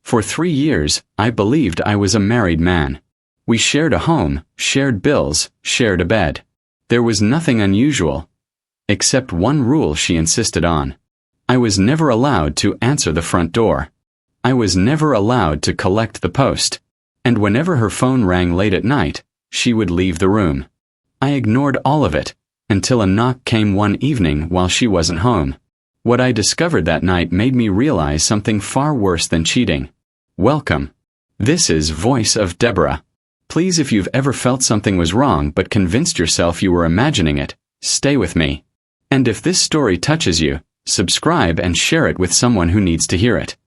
For 3 years, I believed I was a married man. We shared a home, shared bills, shared a bed. There was nothing unusual, except one rule she insisted on. I was never allowed to answer the front door. I was never allowed to collect the post. And whenever her phone rang late at night, she would leave the room. I ignored all of it, until a knock came one evening while she wasn't home. What I discovered that night made me realize something far worse than cheating. Welcome. This is Voice of Deborah. Please, if you've ever felt something was wrong but convinced yourself you were imagining it, stay with me. And if this story touches you, subscribe and share it with someone who needs to hear it.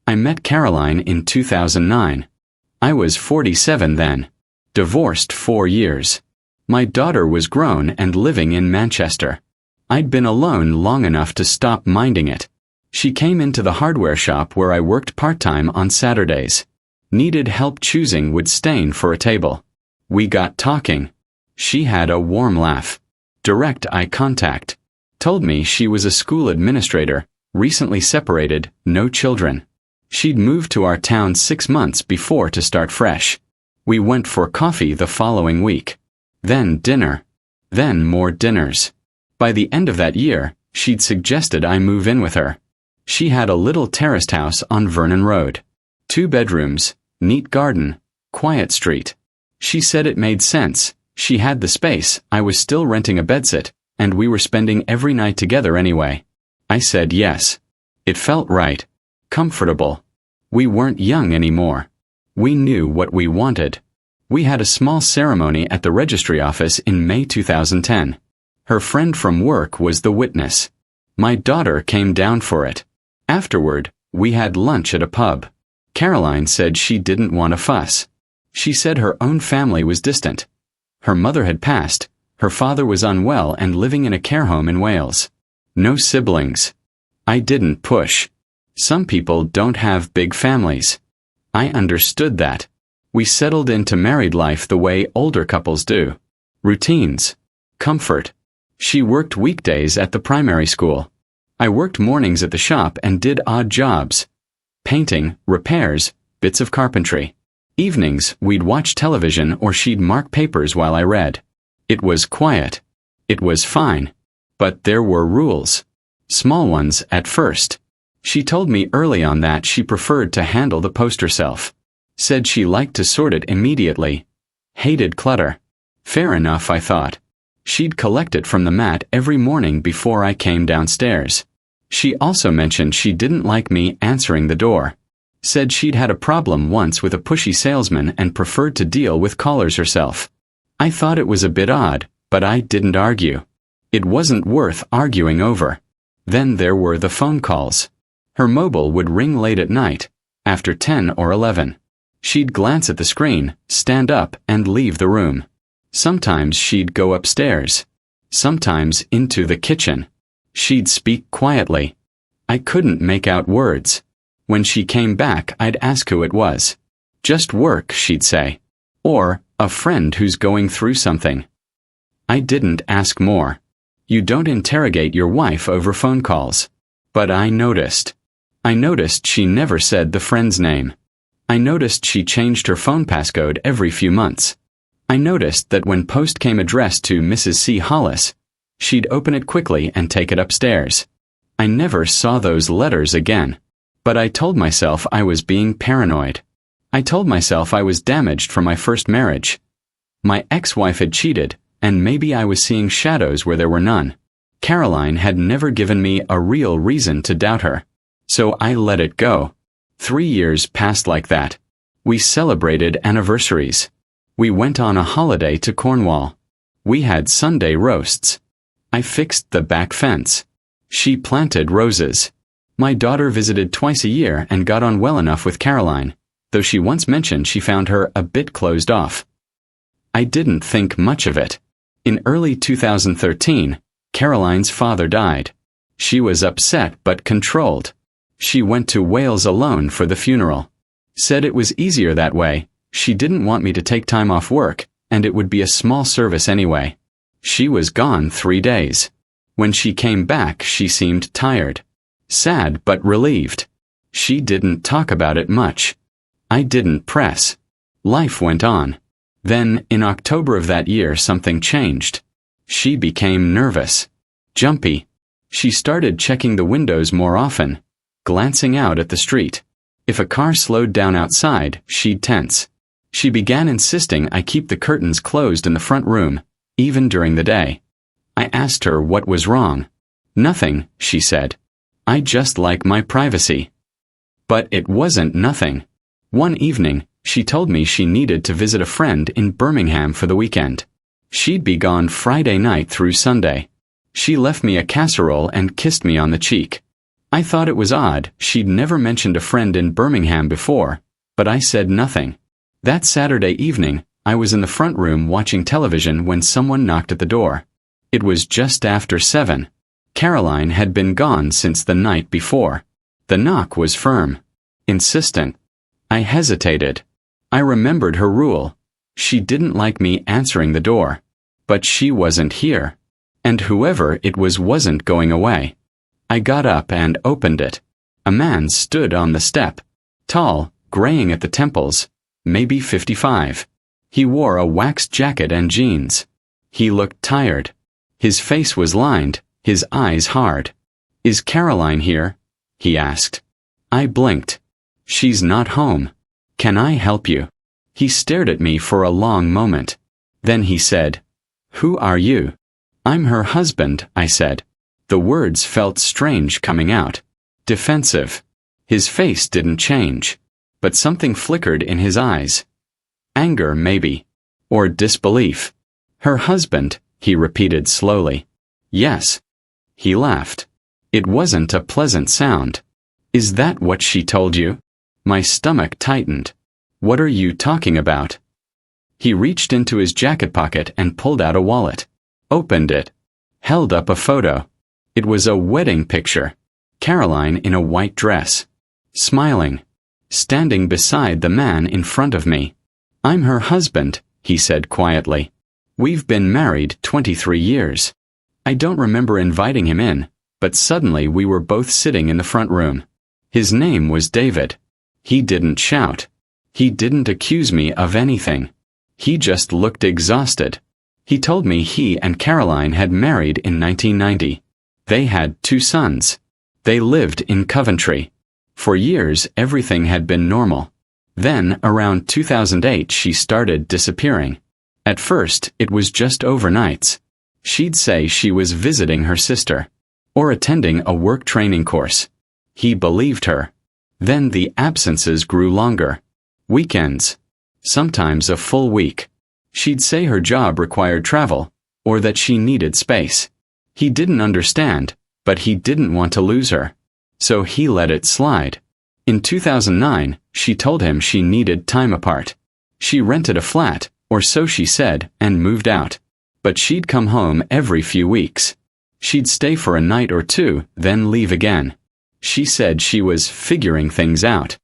I met Caroline in 2009. I was 47 then. Divorced 4 years. My daughter was grown and living in Manchester. I'd been alone long enough to stop minding it. She came into the hardware shop where I worked part-time on Saturdays. Needed help choosing wood stain for a table. We got talking. She had a warm laugh. Direct eye contact. Told me she was a school administrator, recently separated, no children. She'd moved to our town 6 months before to start fresh. We went for coffee the following week. Then dinner. Then more dinners. By the end of that year, she'd suggested I move in with her. She had a little terraced house on Vernon Road. 2 bedrooms, neat garden, quiet street. She said it made sense. She had the space, I was still renting a bedsit, and we were spending every night together anyway. I said yes. It felt right. Comfortable. We weren't young anymore. We knew what we wanted. We had a small ceremony at the registry office in May 2010. Her friend from work was the witness. My daughter came down for it. Afterward, we had lunch at a pub. Caroline said she didn't want a fuss. She said her own family was distant. Her mother had passed, her father was unwell and living in a care home in Wales. No siblings. I didn't push. Some people don't have big families. I understood that. We settled into married life the way older couples do. Routines. Comfort. She worked weekdays at the primary school. I worked mornings at the shop and did odd jobs. Painting, repairs, bits of carpentry. Evenings, we'd watch television or she'd mark papers while I read. It was quiet. It was fine. But there were rules. Small ones at first. She told me early on that she preferred to handle the post herself. Said she liked to sort it immediately. Hated clutter. Fair enough, I thought. She'd collect it from the mat every morning before I came downstairs. She also mentioned she didn't like me answering the door. Said she'd had a problem once with a pushy salesman and preferred to deal with callers herself. I thought it was a bit odd, but I didn't argue. It wasn't worth arguing over. Then there were the phone calls. Her mobile would ring late at night, after 10 or 11. She'd glance at the screen, stand up, and leave the room. Sometimes she'd go upstairs. Sometimes into the kitchen. She'd speak quietly. I couldn't make out words. When she came back, I'd ask who it was. Just work, she'd say. Or, a friend who's going through something. I didn't ask more. You don't interrogate your wife over phone calls. But I noticed. I noticed she never said the friend's name. I noticed she changed her phone passcode every few months. I noticed that when post came addressed to Mrs. C. Hollis, she'd open it quickly and take it upstairs. I never saw those letters again. But I told myself I was being paranoid. I told myself I was damaged from my first marriage. My ex-wife had cheated, and maybe I was seeing shadows where there were none. Caroline had never given me a real reason to doubt her. So I let it go. 3 years passed like that. We celebrated anniversaries. We went on a holiday to Cornwall. We had Sunday roasts. I fixed the back fence. She planted roses. My daughter visited twice a year and got on well enough with Caroline, though she once mentioned she found her a bit closed off. I didn't think much of it. In early 2013, Caroline's father died. She was upset but controlled. She went to Wales alone for the funeral. Said it was easier that way. She didn't want me to take time off work, and it would be a small service anyway. She was gone 3 days. When she came back, she seemed tired. Sad but relieved. She didn't talk about it much. I didn't press. Life went on. Then, in October of that year, something changed. She became nervous. Jumpy. She started checking the windows more often, glancing out at the street. If a car slowed down outside, she'd tense. She began insisting I keep the curtains closed in the front room, even during the day. I asked her what was wrong. Nothing, she said. I just like my privacy. But it wasn't nothing. One evening, she told me she needed to visit a friend in Birmingham for the weekend. She'd be gone Friday night through Sunday. She left me a casserole and kissed me on the cheek. I thought it was odd, she'd never mentioned a friend in Birmingham before, but I said nothing. That Saturday evening, I was in the front room watching television when someone knocked at the door. It was just after 7. Caroline had been gone since the night before. The knock was firm, insistent. I hesitated. I remembered her rule. She didn't like me answering the door. But she wasn't here. And whoever it was wasn't going away. I got up and opened it. A man stood on the step. Tall, graying at the temples, maybe 55. He wore a waxed jacket and jeans. He looked tired. His face was lined, his eyes hard. "Is Caroline here?" he asked. I blinked. "She's not home. Can I help you?" He stared at me for a long moment. Then he said, "Who are you?" "I'm her husband," I said. The words felt strange coming out. Defensive. His face didn't change. But something flickered in his eyes. Anger, maybe. Or disbelief. "Her husband," he repeated slowly. "Yes." He laughed. It wasn't a pleasant sound. "Is that what she told you?" My stomach tightened. "What are you talking about?" He reached into his jacket pocket and pulled out a wallet. Opened it. Held up a photo. It was a wedding picture. Caroline in a white dress. Smiling. Standing beside the man in front of me. "I'm her husband," he said quietly. "We've been married 23 years. I don't remember inviting him in, but suddenly we were both sitting in the front room. His name was David. He didn't shout. He didn't accuse me of anything. He just looked exhausted. He told me he and Caroline had married in 1990. They had 2 sons. They lived in Coventry. For years, everything had been normal. Then, around 2008, she started disappearing. At first, it was just overnights. She'd say she was visiting her sister, or attending a work training course. He believed her. Then the absences grew longer. Weekends. Sometimes a full week. She'd say her job required travel, or that she needed space. He didn't understand, but he didn't want to lose her. So he let it slide. In 2009, she told him she needed time apart. She rented a flat, or so she said, and moved out. But she'd come home every few weeks. She'd stay for a night or 2, then leave again. She said she was figuring things out.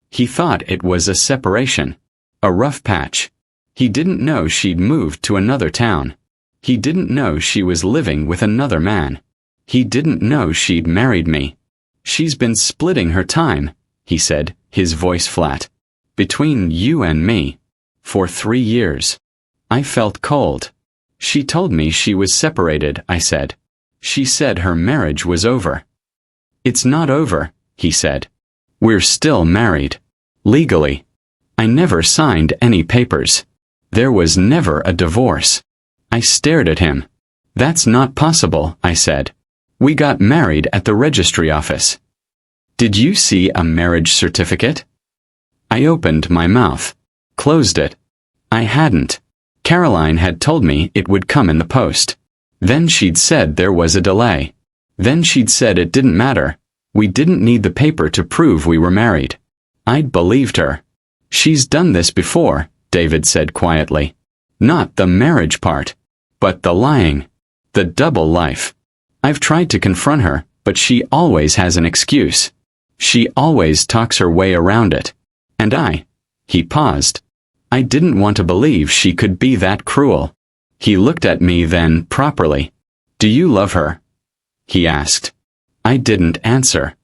He thought it was a separation. A rough patch. He didn't know she'd moved to another town. He didn't know she was living with another man. He didn't know she'd married me. "She's been splitting her time," he said, his voice flat. "Between you and me. For 3 years." I felt cold. "She told me she was separated," I said. "She said her marriage was over." "It's not over," he said. "We're still married. Legally. I never signed any papers. There was never a divorce." I stared at him. "That's not possible," I said. "We got married at the registry office." "Did you see a marriage certificate?" I opened my mouth. Closed it. I hadn't. Caroline had told me it would come in the post. Then she'd said there was a delay. Then she'd said it didn't matter. We didn't need the paper to prove we were married. I'd believed her. "She's done this before," David said quietly. "Not the marriage part, but the lying. The double life. I've tried to confront her, but she always has an excuse. She always talks her way around it. And he paused. I didn't want to believe she could be that cruel." He looked at me then properly. "Do you love her?" he asked. I didn't answer.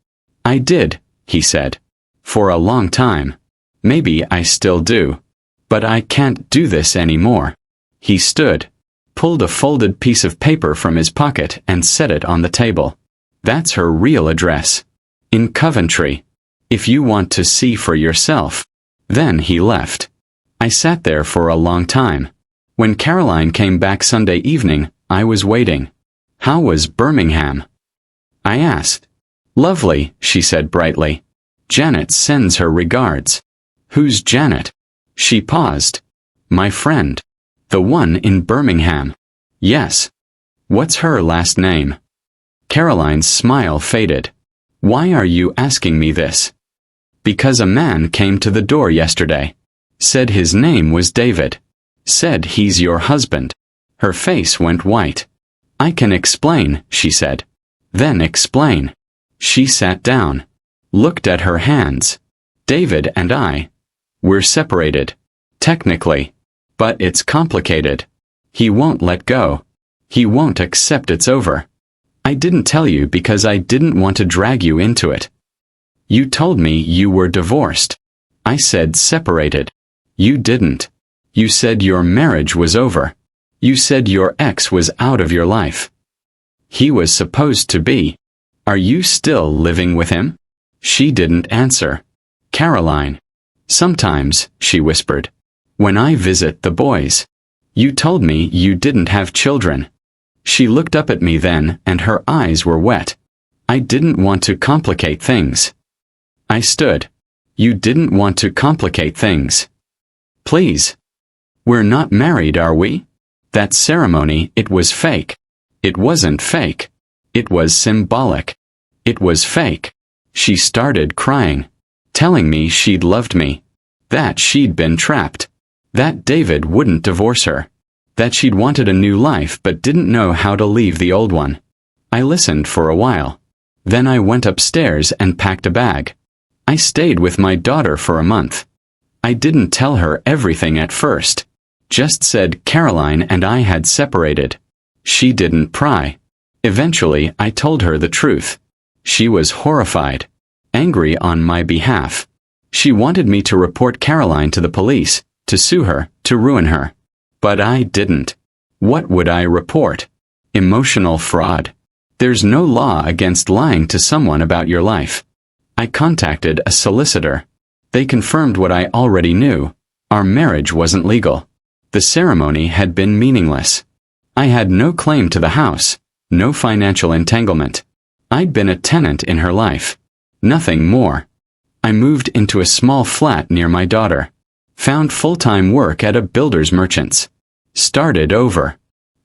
"I did," he said. For a long time. Maybe I still do. But I can't do this anymore. He stood, pulled a folded piece of paper from his pocket and set it on the table. That's her real address. In Coventry. If you want to see for yourself. Then he left. I sat there for a long time. When Caroline came back Sunday evening, I was waiting. How was Birmingham? I asked. Lovely, she said brightly. Janet sends her regards. Who's Janet? She paused. My friend. The one in Birmingham. Yes. What's her last name? Caroline's smile faded. Why are you asking me this? Because a man came to the door yesterday. Said his name was David. Said he's your husband. Her face went white. I can explain, she said. Then explain. She sat down. Looked at her hands. David and we're separated. Technically. But it's complicated. He won't let go. He won't accept it's over. I didn't tell you because I didn't want to drag you into it. You told me you were divorced. I said separated. You didn't. You said your marriage was over. You said your ex was out of your life. He was supposed to be. Are you still living with him? She didn't answer. Caroline. Sometimes, she whispered. When I visit the boys. You told me you didn't have children. She looked up at me then, and her eyes were wet. I didn't want to complicate things. I stood. You didn't want to complicate things. Please. We're not married, are we? That ceremony, it was fake. It wasn't fake. It was symbolic. It was fake. She started crying. Telling me she'd loved me. That she'd been trapped. That David wouldn't divorce her. That she'd wanted a new life but didn't know how to leave the old one. I listened for a while. Then I went upstairs and packed a bag. I stayed with my daughter for a month. I didn't tell her everything at first. Just said Caroline and I had separated. She didn't pry. Eventually I told her the truth. She was horrified. Angry on my behalf. She wanted me to report Caroline to the police, to sue her, to ruin her. But I didn't. What would I report? Emotional fraud. There's no law against lying to someone about your life. I contacted a solicitor. They confirmed what I already knew. Our marriage wasn't legal. The ceremony had been meaningless. I had no claim to the house, no financial entanglement. I'd been a tenant in her life. Nothing more. I moved into a small flat near my daughter. Found full-time work at a builder's merchant's. Started over.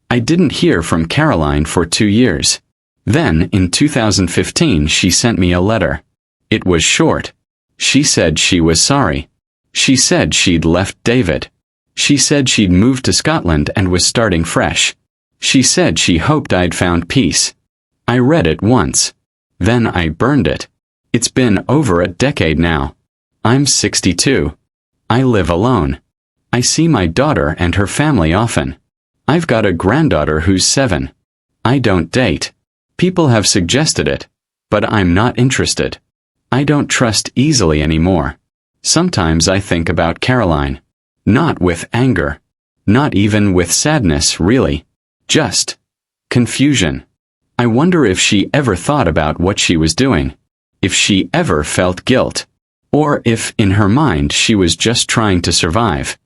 I didn't hear from Caroline for 2 years. Then, in 2015, she sent me a letter. It was short. She said she was sorry. She said she'd left David. She said she'd moved to Scotland and was starting fresh. She said she hoped I'd found peace. I read it once. Then I burned it. It's been over a decade now. I'm 62. I live alone. I see my daughter and her family often. I've got a granddaughter who's 7. I don't date. People have suggested it, but I'm not interested. I don't trust easily anymore. Sometimes I think about Caroline. Not with anger. Not even with sadness, really. Just confusion. I wonder if she ever thought about what she was doing. If she ever felt guilt. Or if, in her mind, she was just trying to survive.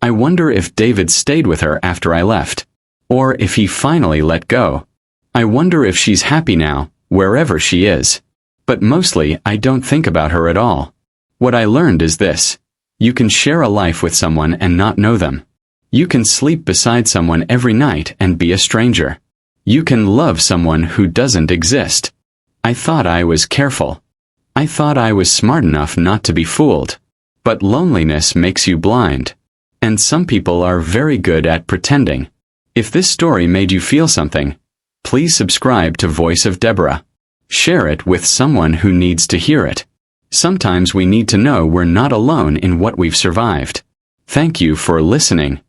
I wonder if David stayed with her after I left. Or if he finally let go. I wonder if she's happy now, wherever she is. But mostly, I don't think about her at all. What I learned is this. You can share a life with someone and not know them. You can sleep beside someone every night and be a stranger. You can love someone who doesn't exist. I thought I was careful. I thought I was smart enough not to be fooled. But loneliness makes you blind. And some people are very good at pretending. If this story made you feel something, please subscribe to Voice of Deborah. Share it with someone who needs to hear it. Sometimes we need to know we're not alone in what we've survived. Thank you for listening.